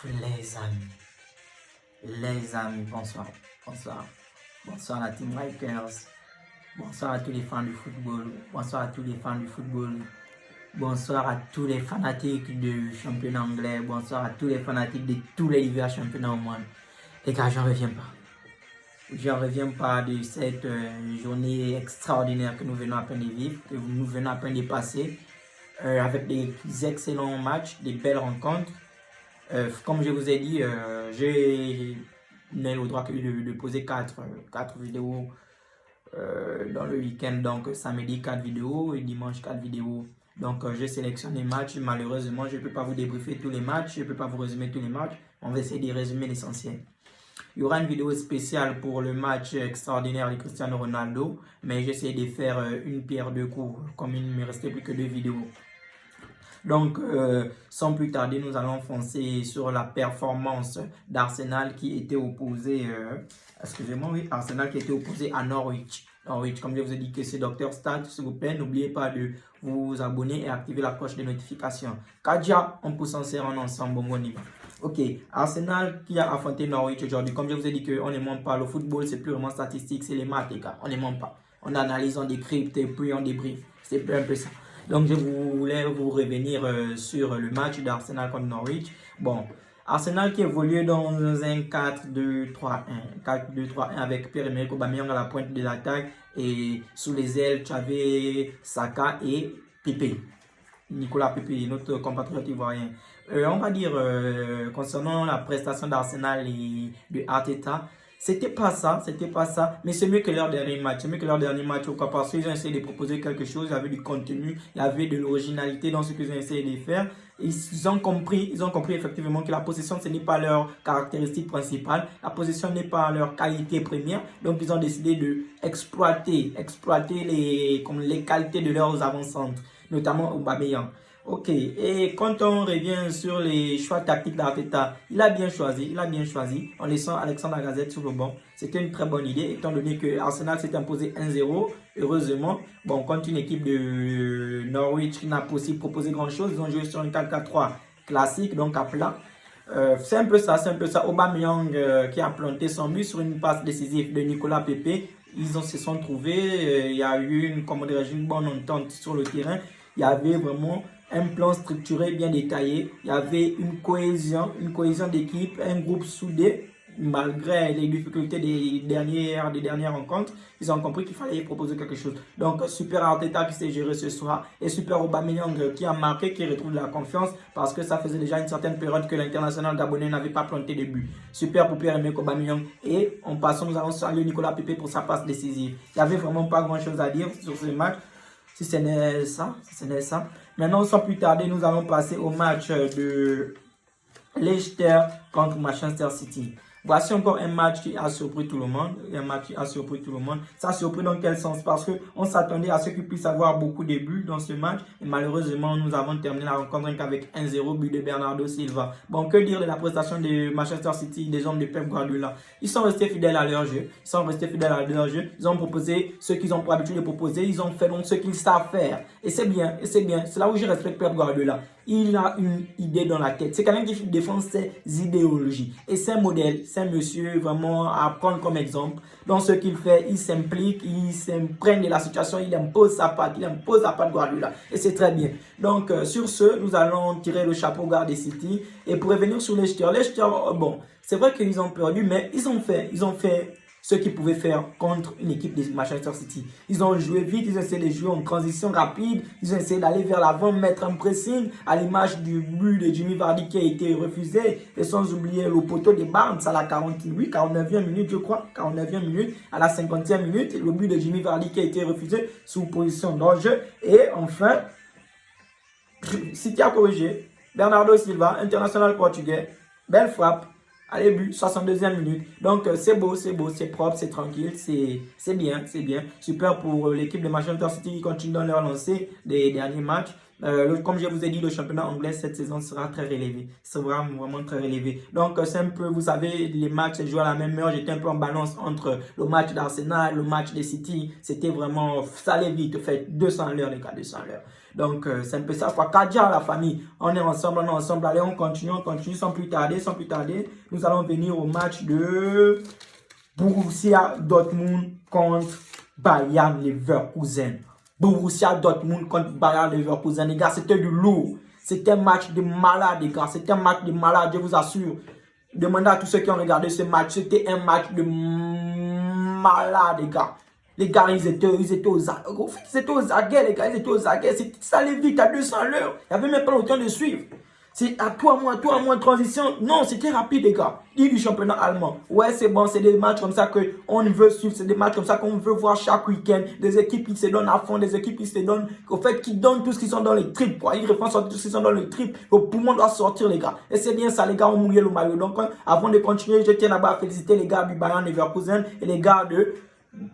Les amis, bonsoir, bonsoir à Team Rikers, bonsoir à tous les fans du football, bonsoir à tous les fans du football, bonsoir à tous les fanatiques du championnat anglais, bonsoir à tous les fanatiques de tous les divers championnats au monde. Les gars, j'en reviens pas de cette journée extraordinaire que nous venons à peine de vivre, que nous venons à peine de passer, avec des excellents matchs, des belles rencontres. Comme je vous ai dit, j'ai le droit de poser 4 vidéos dans le week-end. Donc samedi 4 vidéos et dimanche 4 vidéos. Donc j'ai sélectionné les matchs. Malheureusement, je ne peux pas vous débriefer tous les matchs. Je ne peux pas vous résumer tous les matchs. On va essayer de résumer l'essentiel. Il y aura une vidéo spéciale pour le match extraordinaire de Cristiano Ronaldo. Mais j'essaie de faire une pierre deux coups. Comme il ne me restait plus que 2 vidéos. Donc, sans plus tarder, nous allons foncer sur la performance d'Arsenal qui était opposé, Arsenal qui était opposé à Norwich. Comme je vous ai dit que c'est Dr Stade, s'il vous plaît, n'oubliez pas de vous abonner et activer la cloche de notification. Kadia, on peut s'en servir ensemble, bon, on y va. Ok, Arsenal qui a affronté Norwich aujourd'hui. Comme je vous ai dit qu'on ne ment pas, le football c'est purement statistique, c'est les maths les gars, on ne ment pas. On analyse, on décrypte et puis on débriefe, c'est un peu ça. Donc, je voulais vous revenir sur le match d'Arsenal contre Norwich. Bon, Arsenal qui évolue dans un 4-2-3-1. 4-2-3-1 avec Pierre-Emerick Aubameyang à la pointe de l'attaque. Et sous les ailes, tu avais Saka et Pepe. Nicolas Pepe, notre compatriote ivoirien. On va dire, concernant la prestation d'Arsenal et de Arteta, c'était pas ça, mais c'est mieux que leur dernier match. Pourquoi? Parce qu'ils ont essayé de proposer quelque chose, il y avait du contenu, il y avait de l'originalité dans ce qu'ils ont essayé de faire. Ils ont compris effectivement que la possession, ce n'est pas leur caractéristique principale, la possession n'est pas leur qualité première. Donc ils ont décidé de exploiter les qualités de leurs avant-centres, notamment Aubameyang. Ok, et quand on revient sur les choix tactiques d'Arteta, il a bien choisi en laissant Alexandre Lacazette sur le banc. C'était une très bonne idée, étant donné que Arsenal s'est imposé 1-0, heureusement. Bon, contre une équipe de Norwich qui n'a pas aussi proposé grand-chose, ils ont joué sur une 4-4-3 classique, donc à plat. C'est un peu ça. Aubameyang qui a planté son but sur une passe décisive de Nicolas Pepe. Ils se sont trouvés, il y a eu une bonne entente sur le terrain. Il y avait vraiment un plan structuré bien détaillé, il y avait une cohésion d'équipe, un groupe soudé. Malgré les difficultés des dernières rencontres, ils ont compris qu'il fallait proposer quelque chose. Donc, super Arteta qui s'est géré ce soir et super Aubameyang qui a marqué, qui retrouve de la confiance parce que ça faisait déjà une certaine période que l'international gabonais n'avait pas planté de but. Super pour Pierre-Emerick Aubameyang. Et en passant, nous allons saluer Nicolas Pepe pour sa passe décisive. Il n'y avait vraiment pas grand chose à dire sur ce match. Si ce n'est ça. Maintenant, sans plus tarder, nous allons passer au match de Leicester contre Manchester City. Voici encore un match qui a surpris tout le monde. Ça a surpris dans quel sens? Parce qu'on s'attendait à ce qu'il puisse avoir beaucoup de buts dans ce match. Et malheureusement, nous avons terminé la rencontre avec 1-0, but de Bernardo Silva. Bon, que dire de la prestation de Manchester City, des hommes de Pep Guardiola? Ils sont restés fidèles à leur jeu. Ils ont proposé ce qu'ils ont pour habitude de proposer. Ils ont fait donc ce qu'ils savent faire. Et c'est bien. C'est là où je respecte Pep Guardiola. Il a une idée dans la tête. C'est quelqu'un qui défend ses idéologies. Et c'est un modèle, c'est un monsieur vraiment à prendre comme exemple. Dans ce qu'il fait, il s'implique, il s'imprègne de la situation, il impose sa patte Guardiola. Et c'est très bien. Donc, sur ce, nous allons tirer le chapeau au gars des City. Et pour revenir sur Leicester, bon, c'est vrai qu'ils ont perdu, mais ils ont fait ce qu'ils pouvaient faire contre une équipe de Manchester City. Ils ont joué vite, ils ont essayé de jouer en transition rapide, ils ont essayé d'aller vers l'avant, mettre un pressing à l'image du but de Jimmy Vardy qui a été refusé, et sans oublier le poteau de Barnes à la 49e minute, je crois, 49e minute, à la 50e minute, le but de Jimmy Vardy qui a été refusé sous position d'enjeu, et enfin, City a corrigé, Bernardo Silva, international portugais, belle frappe. Allez, but, 62e minute. Donc, c'est beau, c'est propre, c'est tranquille, c'est bien. Super pour l'équipe de Manchester City qui continue dans leur lancée des derniers matchs. Comme je vous ai dit, le championnat anglais cette saison sera très relevé. Sera vraiment très relevé. Donc, c'est un peu, vous savez, les matchs se jouent à la même heure. J'étais un peu en balance entre le match d'Arsenal, le match de City. C'était vraiment, ça allait vite. Fait 200 à l'heure, les gars, 200 à l'heure. Donc, c'est un peu ça, quoi. Kadia, la famille. On est ensemble. Allez, on continue sans plus tarder. Nous allons venir au match de Borussia Dortmund contre Bayern Leverkusen. Borussia Dortmund contre Bayern Leverkusen. Les gars, c'était du lourd. C'était un match de malade, les gars. C'était un match de malade, je vous assure. Demandez à tous ceux qui ont regardé ce match. C'était un match de malade, les gars. Les gars, ils étaient aux aguets, les gars. Ils étaient aux aguets. Ça allait vite à 200 à l'heure. Il n'y avait même pas le temps de suivre. C'est à toi, moi, transition. Non, c'était rapide, les gars. Ligue du championnat allemand. Ouais, c'est bon, c'est des matchs comme ça qu'on veut suivre. C'est des matchs comme ça qu'on veut voir chaque week-end. Des équipes qui se donnent à fond, des équipes qui se donnent, au fait, qui donnent tout ce qu'ils sont dans les tripes, quoi. Ils refont sortir tout ce qu'ils sont dans les tripes. Le poumon doit sortir, les gars. Et c'est bien ça, les gars ont mouillé le maillot. Donc, avant de continuer, je tiens d'abord à féliciter les gars du Bayern Leverkusen et les gars de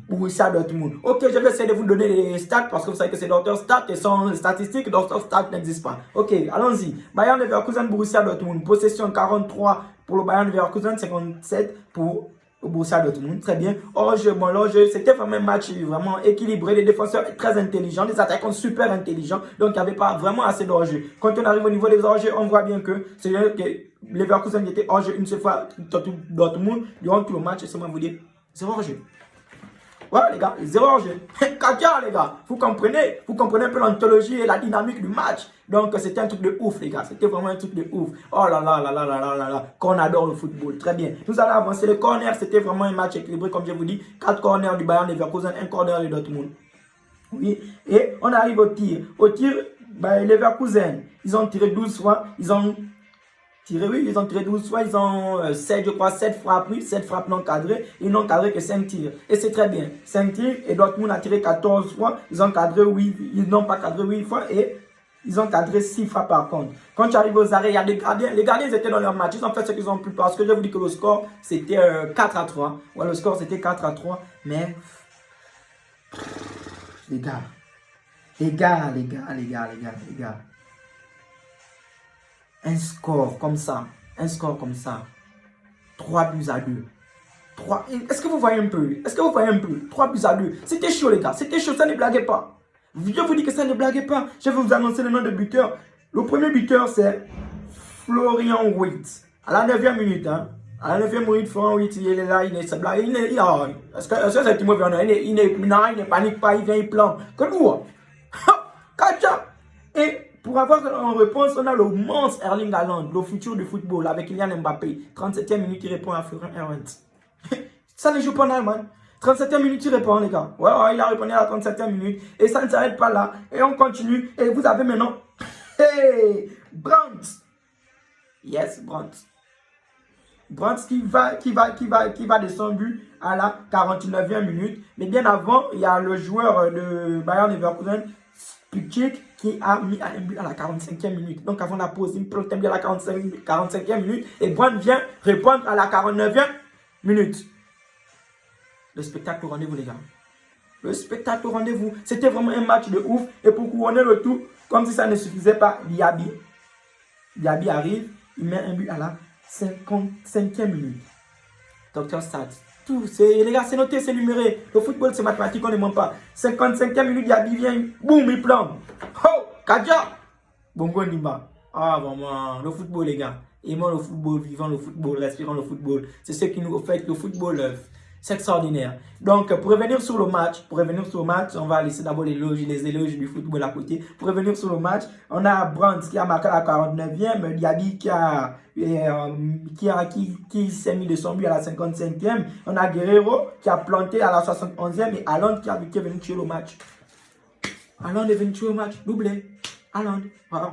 Borussia Dortmund. Ok, je vais essayer de vous donner les stats parce que vous savez que c'est d'autres stats et sans statistiques, d'autres stats n'existent pas. Ok, allons-y. Bayern Leverkusen, Borussia Dortmund. Possession 43 pour le Bayern Leverkusen, 57 pour le Borussia Dortmund. Très bien. C'était vraiment un match vraiment équilibré. Les défenseurs très intelligents, les attaquants super intelligents. Donc, il n'y avait pas vraiment assez d'hors-jeu. Quand on arrive au niveau des hors-jeux, on voit bien que c'est Leverkusen était hors-jeu une seule fois Dortmund durant tout le match. Et c'est moi vous dire, c'est hors-jeu. Ouais, les gars, 0 hors-jeu. Kadia, les gars. Vous comprenez un peu l'anthologie et la dynamique du match. Donc, c'était un truc de ouf, les gars. C'était vraiment un truc de ouf. Oh là là là là là là là là. Qu'on adore le football. Très bien. Nous allons avancer. Le corner, c'était vraiment un match équilibré, comme je vous dis. 4 corners du Bayern Leverkusen, 1 corner de Dortmund. Oui. Et on arrive au tir. Au tir, Leverkusen, ils ont tiré 12 fois. Ils ont tiré 12 fois, ils ont 7 frappes, oui, 7 frappes non cadrées, ils n'ont cadré que 5 tirs. Et c'est très bien. 5 tirs, et Dortmund a tiré 14 fois, ils ont cadré 8, ils n'ont pas cadré 8 fois, et ils ont cadré 6 fois par contre. Quand tu arrives aux arrêts, il y a des gardiens, les gardiens ils étaient dans leur match, ils ont fait ce qu'ils ont pu, parce que je vous dis que le score, c'était 4-3. Ouais, le score, c'était 4-3, mais, les gars, un score comme ça, 3-2. Est-ce que vous voyez un peu? 3-2. C'était chaud, les gars. C'était chaud, ça ne blaguait pas. Je vous dis que ça ne blaguait pas. Je vais vous annoncer le nom de buteur. Le premier buteur, c'est Florian Wirtz. À la 9e minute, hein. À la 9e minute, Florian Wirtz, il est là, il ne panique pas, il vient, il plante. Que nous, Kadia. Et pour avoir en réponse, on a le monstre Erling Haaland, le futur du football, avec Kylian Mbappé. 37e minute, il répond à Florian Wirtz. Ça ne joue pas en Allemagne. 37e minute, il répond, les gars. Ouais, il a répondu à la 37e minute. Et ça ne s'arrête pas là. Et on continue. Et vous avez maintenant... Hey, Brandt. Yes, Brandt. Brandt qui va de son but à la 49e minute. Mais bien avant, il y a le joueur de Bayern Leverkusen, Spitzik, qui a mis un but à la 45e minute. Donc avant la pause, il prend le temps à la 45e minute. Et Brandt vient répondre à la 49e minute. Le spectacle au rendez-vous, les gars. Le spectacle au rendez-vous. C'était vraiment un match de ouf. Et pour couronner le tout, comme si ça ne suffisait pas, Diaby arrive, il met un but à la 55e minute. Docteur Stats. Tout, les gars, c'est noté, c'est numéré. Le football, c'est mathématique, on ne ment pas. 55e minute, Diaby vient, boum, il plombe. Oh, Kadia. Bongo Nimba. Ah, vraiment, le football, les gars. Aimons le football, vivons le football, respirons le football. C'est ce qui nous fait le football. C'est extraordinaire. Donc, pour revenir sur le match, on va laisser d'abord les éloges du football à côté. Pour revenir sur le match, on a Brandt qui a marqué à la 49e, Diaby qui s'est mis de son but à la 55e. On a Guerrero qui a planté à la 71e et Haaland qui est venu tuer le match. Haaland est venu tuer le match, doublé. Haaland, wow.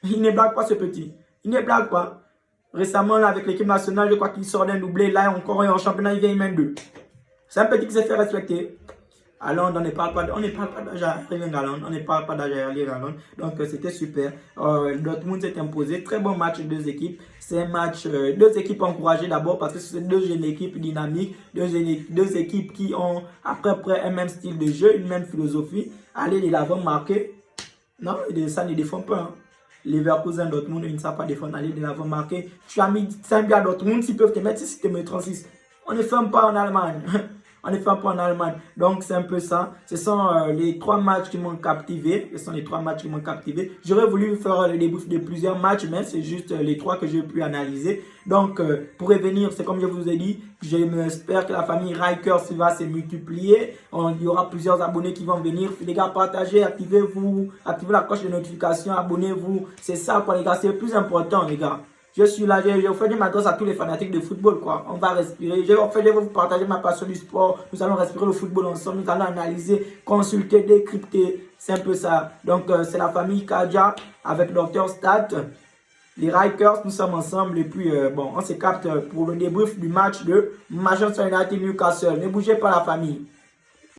Il ne blague pas ce petit. Il ne blague pas. Récemment, là, avec l'équipe nationale, je crois qu'il sort d'un doublé. Là, encore en championnat, il vient, il mène 2. C'est un petit qui s'est fait respecter. Haaland, on ne parle pas d'âge à Erling Haaland. On ne parle pas d'âge à Erling Haaland. Donc, c'était super. Dortmund s'est imposé. Très bon match, deux équipes. C'est un match, deux équipes encouragées d'abord parce que c'est deux jeunes équipes dynamiques. Deux équipes qui ont à peu près un même style de jeu, une même philosophie. Allez, les l'avant marqué. Non, ça ne défend pas. Hein. Leverkusen, Dortmund, ils ne savent pas défendre. Allez, de l'avant marqué. Tu as mis 5 buts à Dortmund, s'ils peuvent te mettre 6, ils te mettent 36. On ne ferme pas en Allemagne. on ne fait pas en Allemagne. Donc c'est un peu ça. Ce sont les 3 matchs qui m'ont captivé. J'aurais voulu faire le débrief de plusieurs matchs, mais c'est juste les 3 que j'ai pu analyser. Donc pour revenir, c'est comme je vous ai dit, j'espère que la famille Rikers va se multiplier. Il y aura plusieurs abonnés qui vont venir. Les gars, partagez, activez-vous, activez la cloche de notification, abonnez-vous. C'est ça quoi les gars, c'est le plus important les gars. Je suis là, je fais des m'adresse à tous les fanatiques de football, quoi. On va respirer. Je vais vous partager ma passion du sport. Nous allons respirer le football ensemble. Nous allons analyser, consulter, décrypter. C'est un peu ça. Donc, c'est la famille Kaja avec Dr Stat. Les Rikers, nous sommes ensemble. Et puis, bon, on se capte pour le débrief du match de Manchester United Newcastle. Ne bougez pas la famille.